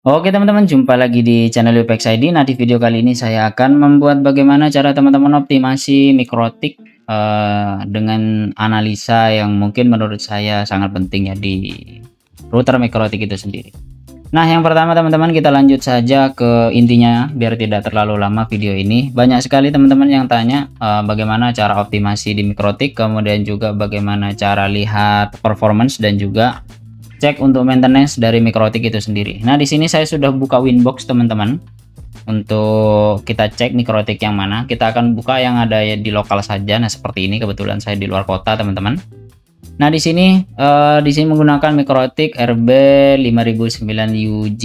Oke teman-teman, jumpa lagi di channel UPX ID. Nah, di video kali ini saya akan membuat bagaimana cara teman-teman optimasi mikrotik dengan analisa yang mungkin menurut saya sangat penting ya di router mikrotik itu sendiri. Nah, yang pertama teman-teman, kita lanjut saja ke intinya biar tidak terlalu lama video ini. Banyak sekali teman-teman yang tanya bagaimana cara optimasi di mikrotik, kemudian juga bagaimana cara lihat performance dan juga cek untuk maintenance dari mikrotik itu sendiri. Nah, di sini saya sudah buka Winbox teman-teman. Untuk kita cek mikrotik yang mana, kita akan buka yang ada ya di lokal saja. Nah, seperti ini, kebetulan saya di luar kota teman-teman. Nah, di sini menggunakan mikrotik RB5009 UG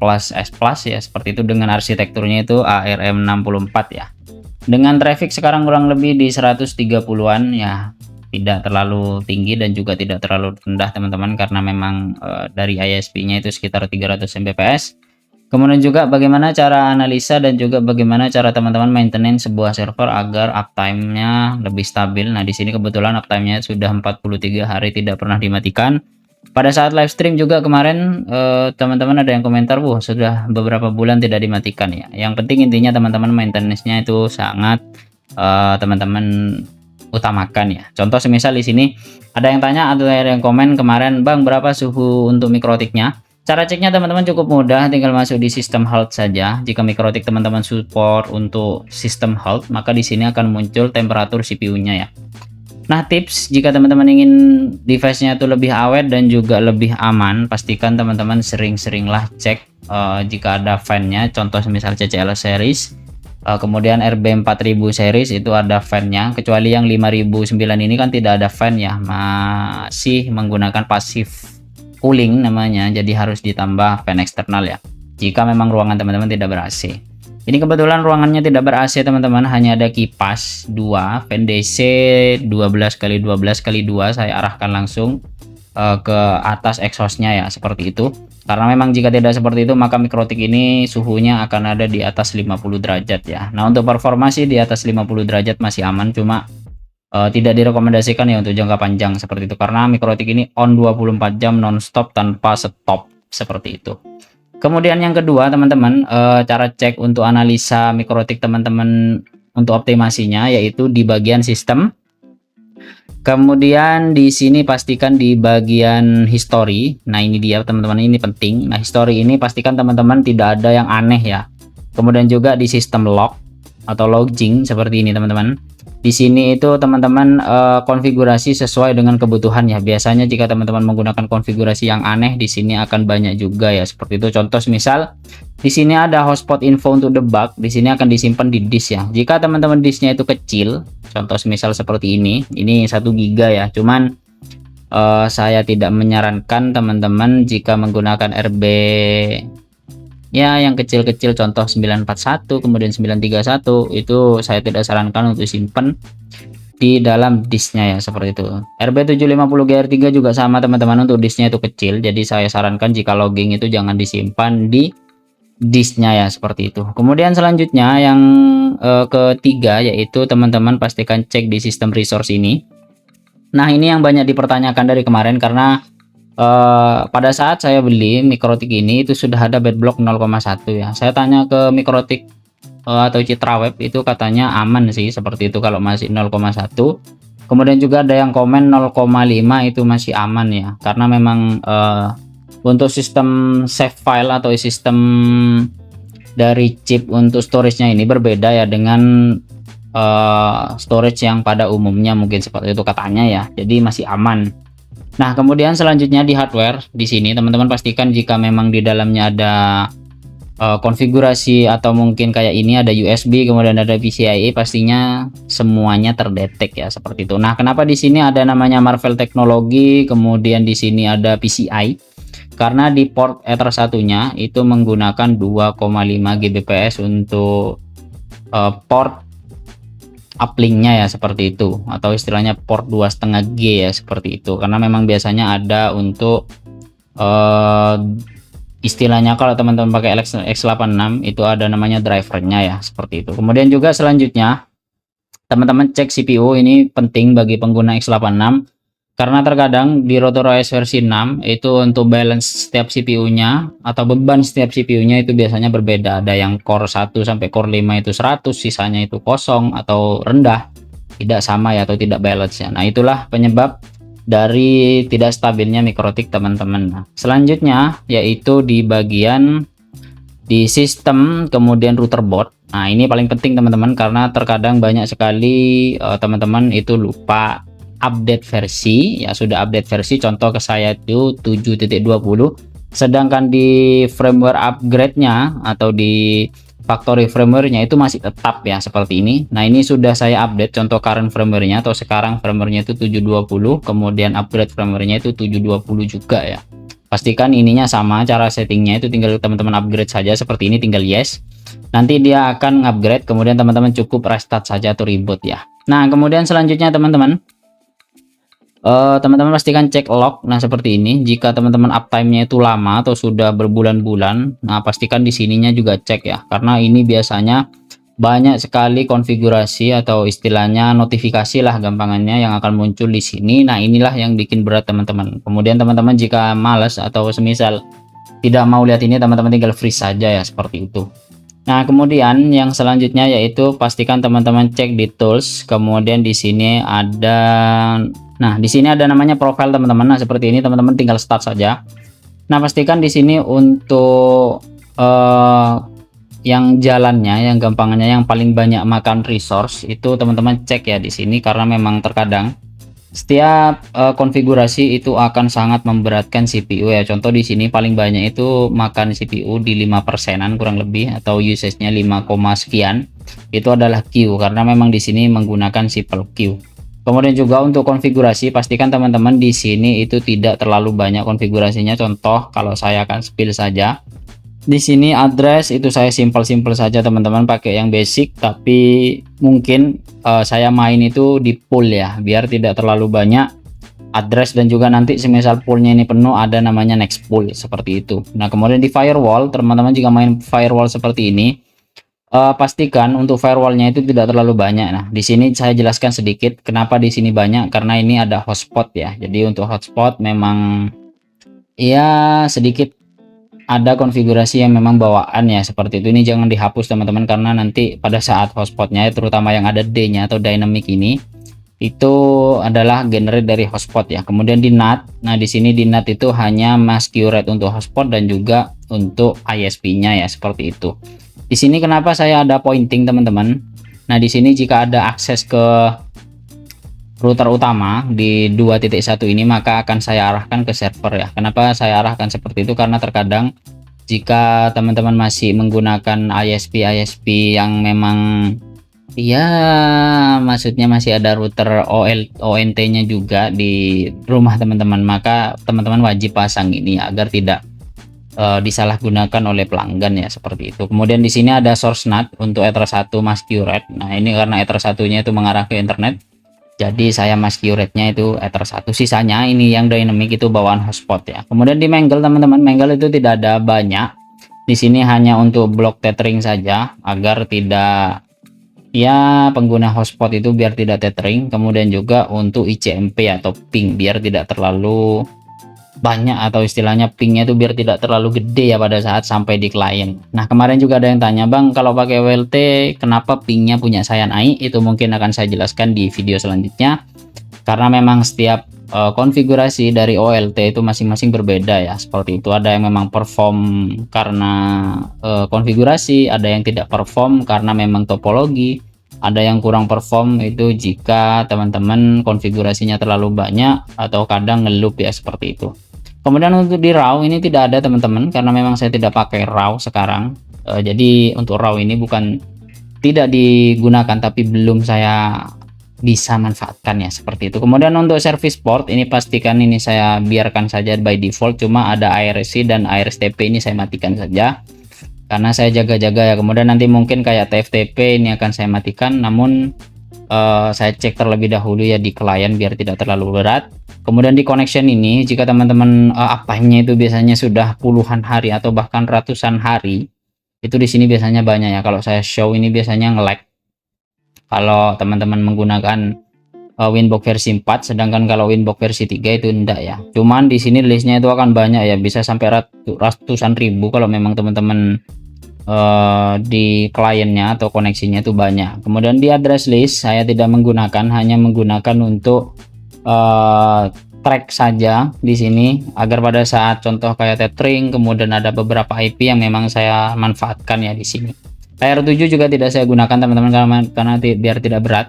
Plus S Plus ya, seperti itu, dengan arsitekturnya itu ARM64 ya. Dengan traffic sekarang kurang lebih di 130-an ya, tidak terlalu tinggi dan juga tidak terlalu rendah teman-teman, karena memang dari ISP-nya itu sekitar 300 Mbps. Kemudian juga bagaimana cara analisa dan juga bagaimana cara teman-teman maintenance sebuah server agar uptime-nya lebih stabil. Nah, di sini kebetulan uptime-nya sudah 43 hari tidak pernah dimatikan. Pada saat live stream juga kemarin teman-teman ada yang komentar, "Wah, sudah beberapa bulan tidak dimatikan ya." Yang penting intinya teman-teman maintenance-nya itu sangat teman-teman utamakan ya. Contoh semisal di sini ada yang tanya atau ada yang komen kemarin, "Bang, berapa suhu untuk mikrotiknya?" Cara ceknya teman-teman cukup mudah, tinggal masuk di sistem health saja. Jika mikrotik teman-teman support untuk sistem health, maka di sini akan muncul temperatur CPU-nya ya. Nah, tips jika teman-teman ingin device-nya itu lebih awet dan juga lebih aman, pastikan teman-teman sering-seringlah cek jika ada fan-nya. Contoh misal CCL series, kemudian RB4000 series itu ada fan-nya. Kecuali yang 5009 ini kan tidak ada fan ya, masih menggunakan passive cooling namanya, jadi harus ditambah fan eksternal ya jika memang ruangan teman-teman tidak ber-AC. Ini kebetulan ruangannya tidak ber-AC teman-teman, hanya ada kipas 2, fan DC 12x12x2, saya arahkan langsung ke atas exhaustnya ya, seperti itu. Karena memang jika tidak seperti itu maka mikrotik ini suhunya akan ada di atas 50 derajat ya. Nah, untuk performa sih di atas 50 derajat masih aman, cuma tidak direkomendasikan ya untuk jangka panjang seperti itu, karena mikrotik ini on 24 jam non-stop tanpa stop seperti itu. Kemudian yang kedua teman-teman, cara cek untuk analisa mikrotik teman-teman untuk optimasinya yaitu di bagian sistem. Kemudian di sini pastikan di bagian history. Nah, ini dia teman-teman, ini penting. Nah, history ini pastikan teman-teman tidak ada yang aneh ya. Kemudian juga di sistem log atau logging seperti ini teman-teman. Di sini itu teman-teman konfigurasi sesuai dengan kebutuhan ya. Biasanya jika teman-teman menggunakan konfigurasi yang aneh, di sini akan banyak juga ya, seperti itu. Contoh misal di sini ada hotspot info untuk debug, di sini akan disimpan di disk ya. Jika teman-teman disknya itu kecil, contoh misal seperti ini 1 GB ya. Cuman saya tidak menyarankan teman-teman jika menggunakan RB ya yang kecil-kecil, contoh 941 kemudian 931, itu saya tidak sarankan untuk simpan di dalam disknya ya, seperti itu. RB750GR3 juga sama teman-teman, untuk disknya itu kecil, jadi saya sarankan jika logging itu jangan disimpan di disknya ya, seperti itu. Kemudian selanjutnya yang ketiga yaitu teman-teman pastikan cek di sistem resource ini. Nah, ini yang banyak dipertanyakan dari kemarin, karena pada saat saya beli mikrotik ini itu sudah ada bedblock 0,1 ya. Saya tanya ke mikrotik atau Citra Web, itu katanya aman sih seperti itu kalau masih 0,1. Kemudian juga ada yang komen 0,5 itu masih aman ya, karena memang untuk sistem save file atau sistem dari chip untuk storage-nya ini berbeda ya dengan storage yang pada umumnya, mungkin seperti itu katanya ya. Jadi masih aman. Nah, kemudian selanjutnya di hardware, di sini teman-teman pastikan jika memang di dalamnya ada konfigurasi atau mungkin kayak ini ada USB kemudian ada PCIe, pastinya semuanya terdetek ya, seperti itu. Nah, kenapa di sini ada namanya Marvell Teknologi, kemudian di sini ada PCI? Karena di port Ether satunya itu menggunakan 2,5 Gbps untuk port uplinknya ya, seperti itu, atau istilahnya port 2,5G ya, seperti itu. Karena memang biasanya ada untuk istilahnya kalau teman-teman pakai X86 itu ada namanya drivernya ya, seperti itu. Kemudian juga selanjutnya teman-teman cek CPU, ini penting bagi pengguna X86. Karena terkadang di RotorOS versi 6 itu untuk balance setiap CPU-nya atau beban setiap CPU-nya itu biasanya berbeda. Ada yang core 1 sampai core 5 itu 100, sisanya itu kosong atau rendah. Tidak sama ya, atau tidak balance ya. Nah, itulah penyebab dari tidak stabilnya mikrotik teman-teman. Nah, selanjutnya yaitu di bagian di sistem kemudian router board. Nah, ini paling penting teman-teman, karena terkadang banyak sekali teman-teman itu lupa update versi ya. Sudah update versi, contoh ke saya itu 7.20, sedangkan di firmware upgrade-nya atau di factory firmware-nya itu masih tetap ya seperti ini. Nah, ini sudah saya update contoh current firmware-nya, atau sekarang firmware-nya itu 7.20, kemudian upgrade firmware-nya itu 7.20 juga ya. Pastikan ininya sama, cara settingnya itu tinggal teman-teman upgrade saja seperti ini, tinggal yes. Nanti dia akan upgrade, kemudian teman-teman cukup restart saja atau reboot ya. Nah, kemudian selanjutnya teman-teman, teman-teman pastikan cek log. Nah, seperti ini. Jika teman-teman uptime-nya itu lama atau sudah berbulan-bulan, nah pastikan di sininya juga cek ya, karena ini biasanya banyak sekali konfigurasi atau istilahnya notifikasi lah gampangannya yang akan muncul di sini. Nah, inilah yang bikin berat teman-teman. Kemudian teman-teman jika males atau semisal tidak mau lihat ini, teman-teman tinggal freeze saja ya, seperti itu. Nah, kemudian yang selanjutnya yaitu pastikan teman-teman cek di tools. Kemudian di sini ada, nah di sini ada namanya profile teman-teman. Nah, seperti ini teman-teman tinggal start saja. Nah, pastikan di sini untuk yang jalannya, yang gampangannya, yang paling banyak makan resource itu teman-teman cek ya di sini, karena memang terkadang setiap konfigurasi itu akan sangat memberatkan CPU ya. Contoh di sini paling banyak itu makan CPU di 5%-an kurang lebih, atau usage-nya 5, sekian. Itu adalah queue, karena memang di sini menggunakan simple queue. Kemudian juga untuk konfigurasi, pastikan teman-teman di sini itu tidak terlalu banyak konfigurasinya. Contoh kalau saya akan spill saja. Di sini address itu saya simple-simple saja teman-teman, pakai yang basic, tapi mungkin saya main itu di pool ya, biar tidak terlalu banyak address, dan juga nanti semisal poolnya ini penuh ada namanya next pool seperti itu. Nah, kemudian di firewall, teman-teman jika main firewall seperti ini, pastikan untuk firewallnya itu tidak terlalu banyak. Nah, di sini saya jelaskan sedikit kenapa di sini banyak, karena ini ada hotspot ya. Jadi untuk hotspot memang ya sedikit ada konfigurasi yang memang bawaan ya seperti itu. Ini jangan dihapus teman-teman, karena nanti pada saat hotspotnya, terutama yang ada D-nya atau dynamic ini, itu adalah generate dari hotspot ya. Kemudian di NAT, nah di sini di NAT itu hanya mask rate untuk hotspot dan juga untuk ISP-nya ya, seperti itu. Di sini kenapa saya ada pointing teman-teman. Nah, di sini jika ada akses ke router utama di 2.1 ini, maka akan saya arahkan ke server ya. Kenapa saya arahkan seperti itu? Karena terkadang jika teman-teman masih menggunakan ISP yang memang ya, maksudnya masih ada router ONT-nya juga di rumah teman-teman, maka teman-teman wajib pasang ini agar tidak disalahgunakan oleh pelanggan ya, seperti itu. Kemudian di sini ada source NAT untuk Ether 1 mask rate. Nah, ini karena Ether 1-nya itu mengarah ke internet, jadi saya mask rate-nya itu Ether 1, sisanya ini yang dynamic itu bawaan hotspot ya. Kemudian di Mangle teman-teman, Mangle itu tidak ada banyak. Di sini hanya untuk block tethering saja agar tidak ya, pengguna hotspot itu biar tidak tethering. Kemudian juga untuk ICMP atau ping biar tidak terlalu banyak, atau istilahnya pingnya itu biar tidak terlalu gede ya pada saat sampai di klien. Nah, kemarin juga ada yang tanya, Bang, kalau pakai WLT kenapa pingnya punya saya naik? Itu mungkin akan saya jelaskan di video selanjutnya, karena memang setiap konfigurasi dari OLT itu masing-masing berbeda ya, seperti itu. Ada yang memang perform karena konfigurasi, ada yang tidak perform karena memang topologi, ada yang kurang perform itu jika teman-teman konfigurasinya terlalu banyak atau kadang ngeloop ya, seperti itu. Kemudian untuk di RAW ini tidak ada teman-teman, karena memang saya tidak pakai RAW sekarang. Jadi untuk RAW ini bukan tidak digunakan, tapi belum saya bisa manfaatkan ya, seperti itu. Kemudian untuk service port ini pastikan ini saya biarkan saja by default, cuma ada IRC dan IRSTP ini saya matikan saja karena saya jaga-jaga ya. Kemudian nanti mungkin kayak TFTP ini akan saya matikan, namun saya cek terlebih dahulu ya di klien biar tidak terlalu berat. Kemudian di connection ini, jika teman-teman uptime-nya itu biasanya sudah puluhan hari atau bahkan ratusan hari, itu di sini biasanya banyak ya. Kalau saya show ini biasanya nge-lag. Kalau teman-teman menggunakan Winbox versi 4, sedangkan kalau Winbox versi 3 itu enggak ya. Cuman di sini listnya itu akan banyak ya, bisa sampai ratusan ribu kalau memang teman-teman di kliennya atau koneksinya itu banyak. Kemudian di address list saya tidak menggunakan, hanya menggunakan untuk track saja di sini, agar pada saat contoh kayak tethering, kemudian ada beberapa IP yang memang saya manfaatkan ya di sini. Layer 7 juga tidak saya gunakan teman-teman, karena biar tidak berat.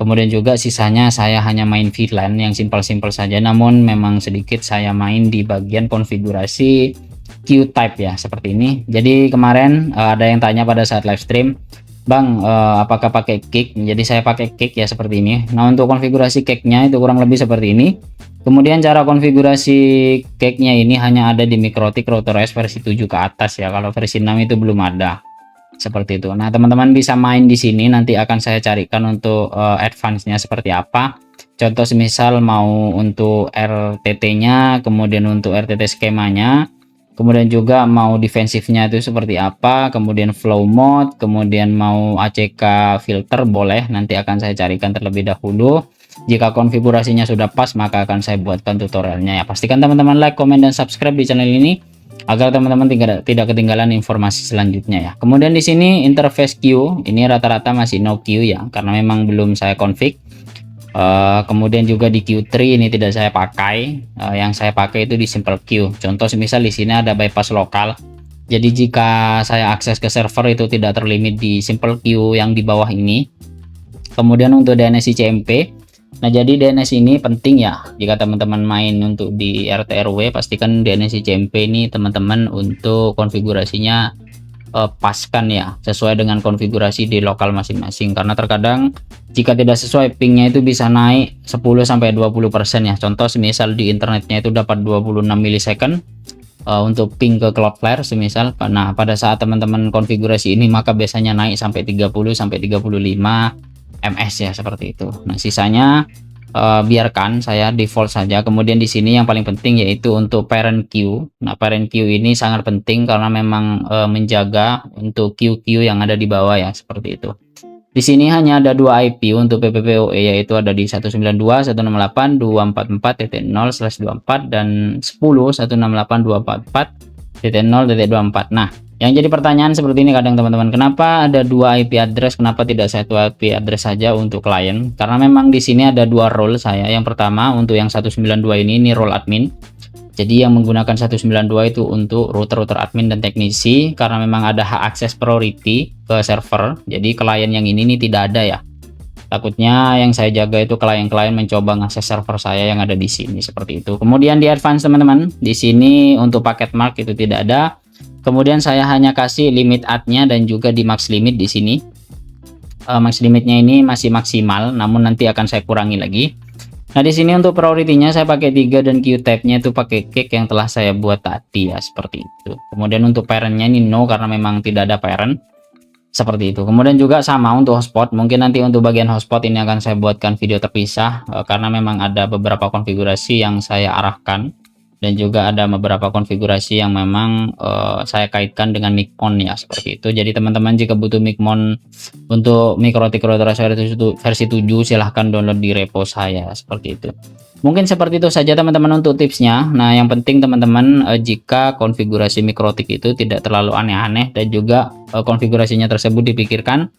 Kemudian juga sisanya saya hanya main VLAN yang simpel-simpel saja, namun memang sedikit saya main di bagian konfigurasi queue type ya, seperti ini. Jadi kemarin ada yang tanya pada saat live stream, Bang, apakah pakai kick? Jadi saya pakai kick ya, seperti ini. Nah, untuk konfigurasi kicknya itu kurang lebih seperti ini. Kemudian cara konfigurasi kicknya ini hanya ada di MikroTik RouterOS versi 7 ke atas ya, kalau versi 6 itu belum ada, seperti itu. Nah, teman-teman bisa main di sini, nanti akan saya carikan untuk advance-nya seperti apa. Contoh semisal mau untuk RTT-nya, kemudian untuk RTT skemanya, kemudian juga mau defensifnya itu seperti apa, kemudian flow mode, kemudian mau ACK filter boleh, nanti akan saya carikan terlebih dahulu. Jika konfigurasinya sudah pas, maka akan saya buatkan tutorialnya ya. Pastikan teman-teman like, comment, dan subscribe di channel ini agar teman-teman tidak ketinggalan informasi selanjutnya ya. Kemudian di sini interface queue ini rata-rata masih no queue ya, karena memang belum saya config. Kemudian juga di Q3 ini tidak saya pakai, yang saya pakai itu di simple queue. Contoh semisal di sini ada bypass lokal, jadi jika saya akses ke server itu tidak terlimit di simple queue yang di bawah ini. Kemudian untuk DNS ICMP, nah jadi DNS ini penting ya, jika teman-teman main untuk di RT/RW pastikan DNS ICMP ini teman-teman untuk konfigurasinya paskan ya, sesuai dengan konfigurasi di lokal masing-masing, karena terkadang jika tidak sesuai pingnya itu bisa naik 10-20% ya. Contoh semisal di internetnya itu dapat 26 milisecond untuk ping ke Cloudflare semisal. Nah, pada saat teman-teman konfigurasi ini maka biasanya naik sampai 30-35 ms ya, seperti itu. Nah, sisanya biarkan saya default saja. Kemudian di sini yang paling penting yaitu untuk parent queue. Nah, parent queue ini sangat penting karena memang menjaga untuk queue yang ada di bawah ya, seperti itu. Di sini hanya ada 2 IP untuk PPPoE, yaitu ada di 192.168.244.0/24 dan 10.168.244.0.24. Nah, yang jadi pertanyaan seperti ini kadang teman-teman, kenapa ada 2 IP address, kenapa tidak 1 IP address saja untuk klien? Karena memang di sini ada 2 role saya. Yang pertama untuk yang 192 ini role admin. Jadi yang menggunakan 192 itu untuk router admin dan teknisi, karena memang ada hak akses priority ke server. Jadi klien yang ini tidak ada ya. Takutnya yang saya jaga itu klien-klien mencoba ngakses server saya yang ada di sini, seperti itu. Kemudian di advance teman-teman, di sini untuk paket mark itu tidak ada. Kemudian saya hanya kasih limit add-nya dan juga di max limit di sini. Max limitnya ini masih maksimal, namun nanti akan saya kurangi lagi. Nah, di sini untuk priority-nya saya pakai 3 dan queue type-nya itu pakai cake yang telah saya buat tadi ya, seperti itu. Kemudian untuk parent-nya ini no, karena memang tidak ada parent, seperti itu. Kemudian juga sama untuk hotspot, mungkin nanti untuk bagian hotspot ini akan saya buatkan video terpisah, karena memang ada beberapa konfigurasi yang saya arahkan dan juga ada beberapa konfigurasi yang memang saya kaitkan dengan Micmon ya, seperti itu. Jadi teman-teman jika butuh Micmon untuk MikroTik RouterOS versi 7 silahkan download di repo saya, seperti itu. Mungkin seperti itu saja teman-teman untuk tipsnya. Nah, yang penting teman-teman jika konfigurasi MikroTik itu tidak terlalu aneh-aneh dan juga konfigurasinya tersebut dipikirkan,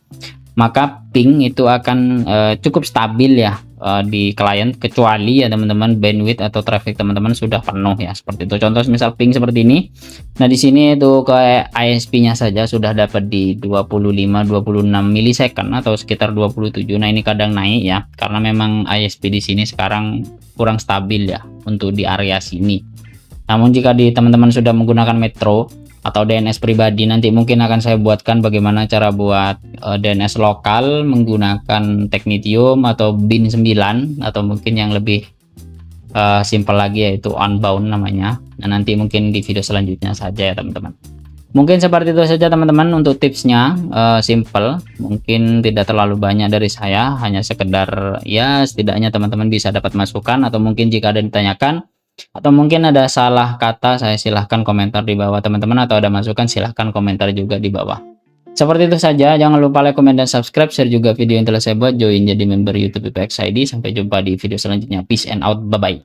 maka ping itu akan cukup stabil ya di klien, kecuali ya teman-teman bandwidth atau traffic teman-teman sudah penuh ya, seperti itu. Contoh misal ping seperti ini. Nah, di sini itu ke ISP-nya saja sudah dapat di 25-26 milisecond atau sekitar 27. Nah, ini kadang naik ya, karena memang ISP di sini sekarang kurang stabil ya untuk di area sini. Namun jika di teman-teman sudah menggunakan Metro atau DNS pribadi, nanti mungkin akan saya buatkan bagaimana cara buat DNS lokal menggunakan Technetium atau BIN 9, atau mungkin yang lebih simpel lagi yaitu Unbound namanya. Nah, nanti mungkin di video selanjutnya saja ya teman-teman. Mungkin seperti itu saja teman-teman untuk tipsnya, simple, mungkin tidak terlalu banyak dari saya, hanya sekedar ya setidaknya teman-teman bisa dapat masukan, atau mungkin jika ada ditanyakan atau mungkin ada salah kata, saya silahkan komentar di bawah teman-teman, atau ada masukan silahkan komentar juga di bawah. Seperti itu saja, jangan lupa like, komen, dan subscribe, share juga video yang telah saya buat, join jadi member YouTube IPX ID. Sampai jumpa di video selanjutnya. Peace and out, bye-bye.